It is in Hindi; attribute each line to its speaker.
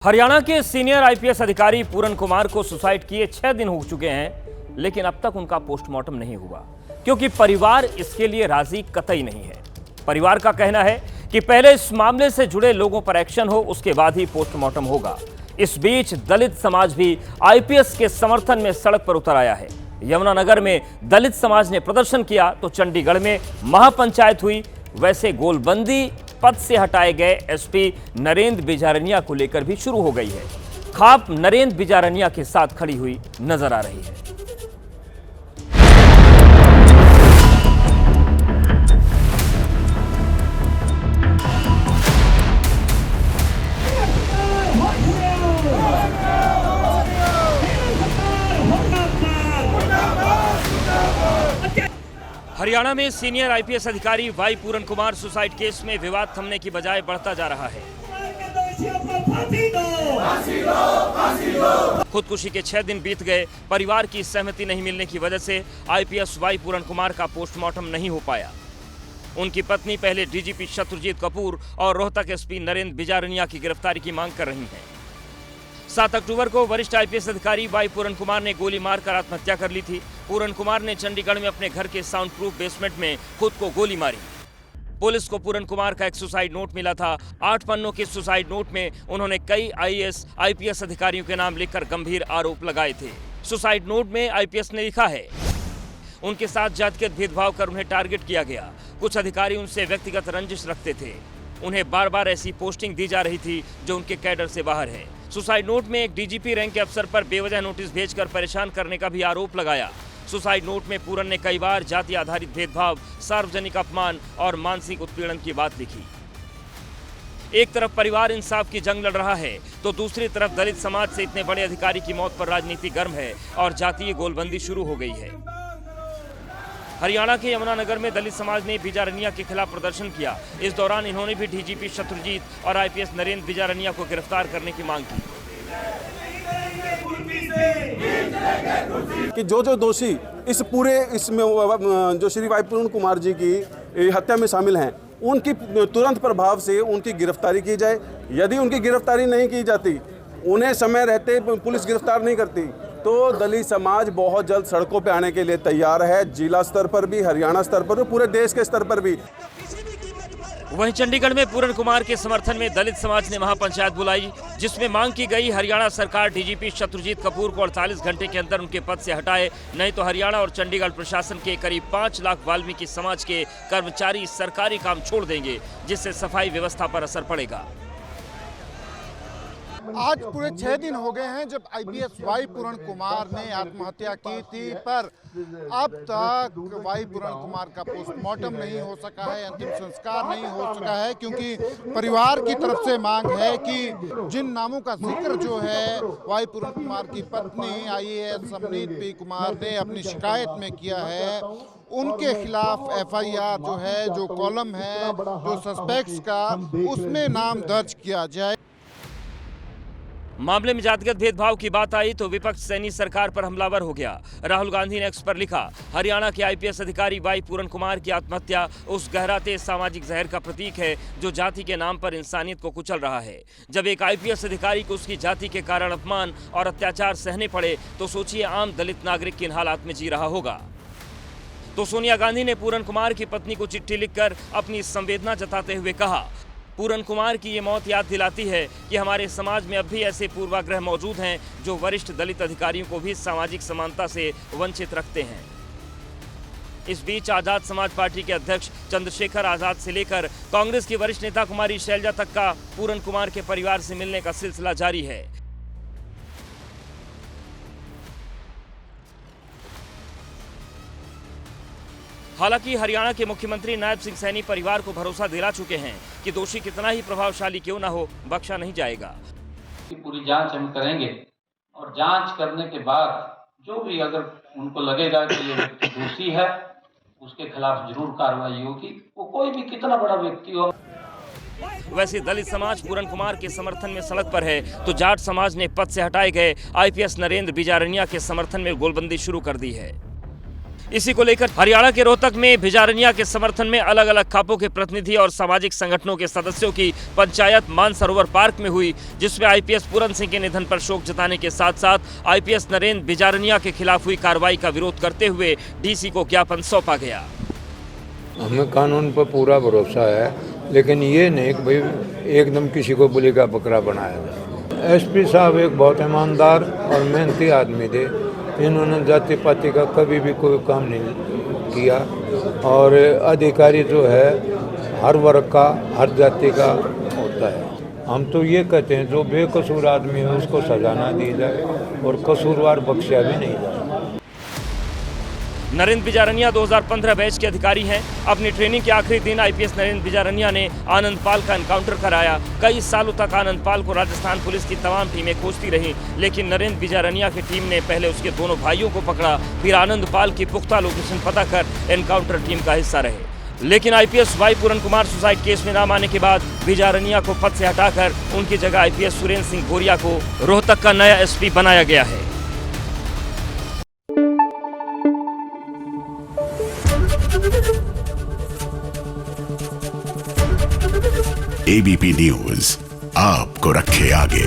Speaker 1: हरियाणा के सीनियर आईपीएस अधिकारी पूरन कुमार को सुसाइड किए 6 दिन हो चुके हैं, लेकिन अब तक उनका पोस्टमार्टम नहीं हुआ क्योंकि परिवार इसके लिए राजी कतई नहीं है। परिवार का कहना है कि पहले इस मामले से जुड़े लोगों पर एक्शन हो, उसके बाद ही पोस्टमार्टम होगा। इस बीच दलित समाज भी आईपीएस के समर्थन में सड़क पर उतर आया है। यमुनानगर में दलित समाज ने प्रदर्शन किया तो चंडीगढ़ में महापंचायत हुई। वैसे गोलबंदी पद से हटाए गए एसपी नरेंद्र बिजारनिया को लेकर भी शुरू हो गई है। खाप नरेंद्र बिजारनिया के साथ खड़ी हुई नजर आ रही है। हरियाणा में सीनियर आईपीएस अधिकारी वाई पूरन कुमार सुसाइड केस में विवाद थमने की बजाय बढ़ता जा रहा है। खुदकुशी के 6 दिन बीत गए, परिवार की सहमति नहीं मिलने की वजह से आईपीएस वाई पूरन कुमार का पोस्टमार्टम नहीं हो पाया। उनकी पत्नी पहले डीजीपी शत्रुजीत कपूर और रोहतक एसपी नरेंद्र बिजारनिया की गिरफ्तारी की मांग कर रही हैं। 7 अक्टूबर को वरिष्ठ आईपीएस अधिकारी वाई पूरन कुमार ने गोली मारकर आत्महत्या कर ली थी। पूरन कुमार ने चंडीगढ़ में अपने घर के साउंड प्रूफ बेसमेंट में खुद को गोली मारी। पुलिस को पूरन कुमार का एक सुसाइड नोट मिला था। 8 पन्नों के सुसाइड नोट में उन्होंने कई आईएएस आईपीएस अधिकारियों के नाम लिखकर गंभीर आरोप लगाए थे। सुसाइड नोट में आईपीएस ने लिखा है, उनके साथ जातिगत भेदभाव कर उन्हें टारगेट किया गया। कुछ अधिकारी उनसे व्यक्तिगत रंजिश रखते थे। उन्हें बार बार ऐसी पोस्टिंग दी जा रही थी जो उनके कैडर से बाहर है। सुसाइड नोट में एक डीजीपी रैंक के अफसर पर बेवजह नोटिस भेजकर परेशान करने का भी आरोप लगाया। सुसाइड नोट में पूरन ने कई बार जाति आधारित भेदभाव, सार्वजनिक अपमान और मानसिक उत्पीड़न की बात लिखी। एक तरफ परिवार इंसाफ की जंग लड़ रहा है तो दूसरी तरफ दलित समाज से इतने बड़े अधिकारी की मौत पर राजनीति गर्म है और जातीय गोलबंदी शुरू हो गई है। हरियाणा के यमुनानगर में दलित समाज ने बिजारनिया के खिलाफ प्रदर्शन किया। इस दौरान इन्होंने भी डीजीपी शत्रुजीत और आईपीएस नरेंद्र बिजारनिया को गिरफ्तार करने की मांग की
Speaker 2: कि जो दोषी इस पूरे इसमें जो श्री वाई पूरन कुमार जी की हत्या में शामिल हैं, उनकी तुरंत प्रभाव से उनकी गिरफ्तारी की जाए। यदि उनकी गिरफ्तारी नहीं की जाती, उन्हें समय रहते पुलिस गिरफ्तार नहीं करती, तो दलित समाज बहुत जल्द सड़कों पे आने के लिए तैयार है। जिला स्तर पर भी, हरियाणा स्तर पर भी, पूरे देश के स्तर पर भी।
Speaker 1: वहीं चंडीगढ़ में पूरन कुमार के समर्थन में दलित समाज ने महापंचायत बुलाई, जिसमें मांग की गई हरियाणा सरकार डीजीपी शत्रुजीत कपूर को 48 घंटे के अंदर उनके पद से हटाए, नहीं तो हरियाणा और चंडीगढ़ प्रशासन के करीब 5 लाख वाल्मीकि समाज के कर्मचारी सरकारी काम छोड़ देंगे, जिससे सफाई व्यवस्था पर असर पड़ेगा।
Speaker 3: आज पूरे 6 दिन हो गए हैं जब आईपीएस वाई पूरन कुमार ने आत्महत्या की थी, पर अब तक वाई पूरन कुमार का पोस्टमार्टम नहीं हो सका है, अंतिम संस्कार नहीं हो सका है, क्योंकि परिवार की तरफ से मांग है कि जिन नामों का जिक्र जो है वाई पूरन कुमार की पत्नी आईएएस समनीत पी कुमार ने अपनी शिकायत में किया है, उनके खिलाफ एफआईआर जो है, जो कॉलम है, जो सस्पेक्ट्स का, उसमें नाम दर्ज किया जाए।
Speaker 1: मामले में जातिगत भेदभाव की बात आई तो विपक्ष सैनी सरकार पर हमलावर हो गया। राहुल गांधी ने एक्स पर लिखा, हरियाणा के आईपीएस अधिकारी वाई पूरन कुमार की आत्महत्या उस गहराते सामाजिक जहर का प्रतीक है जो जाति के नाम पर इंसानियत को कुचल रहा है। जब एक आईपीएस अधिकारी को उसकी जाति के कारण अपमान और अत्याचार सहने पड़े तो सोचिए आम दलित नागरिक किन हालात में जी रहा होगा। तो सोनिया गांधी ने पूरन कुमार की पत्नी को चिट्ठी लिखकर अपनी संवेदना जताते हुए कहा, पूरन कुमार की ये मौत याद दिलाती है कि हमारे समाज में अब भी ऐसे पूर्वाग्रह मौजूद हैं जो वरिष्ठ दलित अधिकारियों को भी सामाजिक समानता से वंचित रखते हैं। इस बीच आजाद समाज पार्टी के अध्यक्ष चंद्रशेखर आजाद से लेकर कांग्रेस की वरिष्ठ नेता कुमारी शैलजा तक का पूरन कुमार के परिवार से मिलने का सिलसिला जारी है। हालांकि हरियाणा के मुख्यमंत्री नायब सिंह सैनी परिवार को भरोसा दिला चुके हैं कि दोषी कितना ही प्रभावशाली क्यों ना हो, बख्शा नहीं जाएगा।
Speaker 4: पूरी जांच हम करेंगे और जांच करने के बाद जो भी अगर उनको लगेगा कि ये व्यक्ति दोषी है, उसके खिलाफ जरूर कार्रवाई होगी, वो कोई भी कितना बड़ा व्यक्ति हो।
Speaker 1: वैसे दलित समाज पूरन कुमार के समर्थन में सड़क पर है तो जाट समाज ने पद से हटाए गए आईपीएस नरेंद्र बिजारनिया के समर्थन में गोलबंदी शुरू कर दी है। इसी को लेकर हरियाणा के रोहतक में बिजारनिया के समर्थन में अलग अलग खापों के प्रतिनिधि और सामाजिक संगठनों के सदस्यों की पंचायत मानसरोवर पार्क में हुई, जिसमें आईपीएस पूरन सिंह के निधन पर शोक जताने के साथ साथ आईपीएस नरेंद्र बिजारनिया के खिलाफ हुई कार्रवाई का विरोध करते हुए डीसी को ज्ञापन सौंपा गया।
Speaker 5: हमें कानून पर पूरा भरोसा है, लेकिन ये नहीं कि भाई एकदम किसी को बुलेगा बकरा बनाया जाए। एसपी साहब एक बहुत ईमानदार और मेहनती आदमी थे। इन्होंने जाति पाति का कभी भी कोई काम नहीं किया और अधिकारी जो है हर वर्ग का, हर जाति का होता है। हम तो ये कहते हैं जो बेकसूर आदमी है उसको सजा ना दी जाए और कसूरवार बख्शा भी नहीं जाए।
Speaker 1: नरेंद्र बिजारनिया 2015 बैच के अधिकारी हैं। अपनी ट्रेनिंग के आखिरी दिन आईपीएस नरेंद्र बिजारनिया ने आनंद पाल का एनकाउंटर कराया। कई सालों तक आनंद पाल को राजस्थान पुलिस की तमाम टीमें खोजती रहीं, लेकिन नरेंद्र बिजारनिया की टीम ने पहले उसके दोनों भाइयों को पकड़ा, फिर आनंद पाल की पुख्ता लोकेशन पता कर एनकाउंटर टीम का हिस्सा रहे। लेकिन आईपीएस वाई पूरन कुमार सुसाइड केस में नाम आने के बाद बिजारनिया को पद से हटाकर उनकी जगह आईपीएस सुरेंद्र सिंह गोरिया को रोहतक का नया एसपी बनाया गया है।
Speaker 6: एबीपी न्यूज आपको रखे आगे।